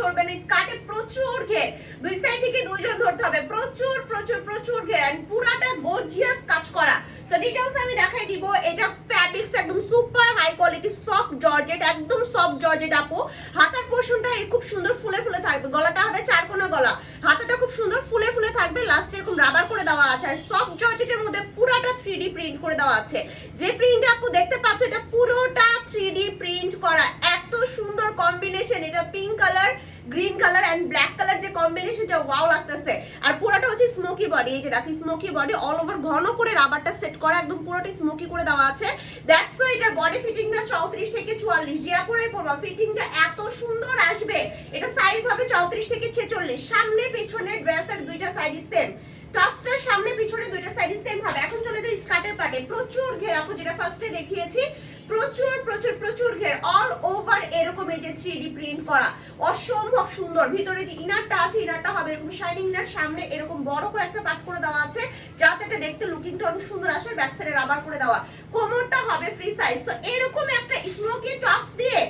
সরবে না। স্কার্টে প্রচুর ঘের, দুই সাইড থেকে দুইজন ধরতে হবে, প্রচুর প্রচুর প্রচুর ঘের এন্ড পুরাটা গর্জিয়াস কাজ করা। তো ডিটেইলস আমি দেখাই দিব। এটা ফ্যাব্রিক্স একদম super high quality soft georgette, একদম সফট জর্জেট আপু। হাতার পোরশনটা খুব সুন্দর ফুলে ফুলে থাকবে, গলাটা হবে চারকোনা গলা, হাতাটা খুব সুন্দর ফুলে ফুলে থাকবে, লাস্টে এরকম রাবার করে দেওয়া আছে। আর সফট জর্জেটের মধ্যে পুরাটা 3D প্রিন্ট করে দেওয়া আছে। যে প্রিন্ট আপু দেখতে পাচ্ছ এটা পুরোটা 3D প্রিন্ট করা, এত সুন্দর কম্বিনেশন। এটা pink colour, green colour and black colour যে কম্বিনেশনটা ওয়াও লাগতেছে। আর পুরোটা হচ্ছে স্মোকি বডি, এই যে দেখো স্মোকি বডি, অল ওভার ঘন করে রাবারটা সেট করা, একদম পুরোটা স্মোকি করে দেওয়া আছে। দ্যাটস ওয়াই এটার বডি ফিটিংটা 34 থেকে 44, যে আপুরাই পরবা ফিটিংটা এত সুন্দর আসবে। এটা সাইজ হবে 34 থেকে 46, সামনে পিছনে ড্রেসের দুইটা সাইড সেম, টপসটার সামনে পিছনে দুইটা সাইড সেম হবে। এখন চলে যাই স্কার্টের পার্টে, প্রচুর ঘের আপু, যেটা ফার্স্টে দেখিয়েছি, প্রচুর প্রচুর প্রচুর ঘের, অল ওভার এরকম এই যে 3D প্রিন্ট করা, অসম্ভব সুন্দর। ভিতরে যে ইনারটা আছে, ইনারটা হবে এরকম শাইনিং ইনার, সামনে এরকম বড় করে একটা পাট করে দেওয়া আছে যাতে এটা দেখতে লুকিংটা অনেক সুন্দর আসে। ব্যাক সাইডে রাবার করে দেওয়া, কোমরটা হবে ফ্রি সাইজ। তো এরকম একটা স্মোকি টপস দিয়ে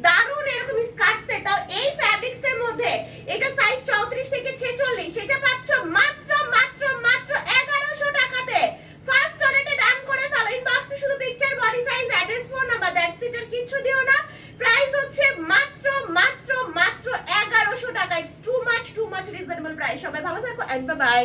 দারুন এরকম স্কার্ট সেট, তাও এই ফ্যাব্রিক্স এর মধ্যে। এটা সাইজ 34 থেকে 46, সেটা পাচ্ছ মাত্র মাত্র মাত্র 1100 টাকাতে। ফার্স্ট অর্ডারটা ডান করে ফেলো, ইনবক্সে শুধু picture, body size, address, phone number, that's it, আর কিছু দিও না। প্রাইস হচ্ছে মাত্র মাত্র মাত্র 1100 টাকা। It's too much reasonable price. সবাই ভালো থাকো এন্ড বাই বাই।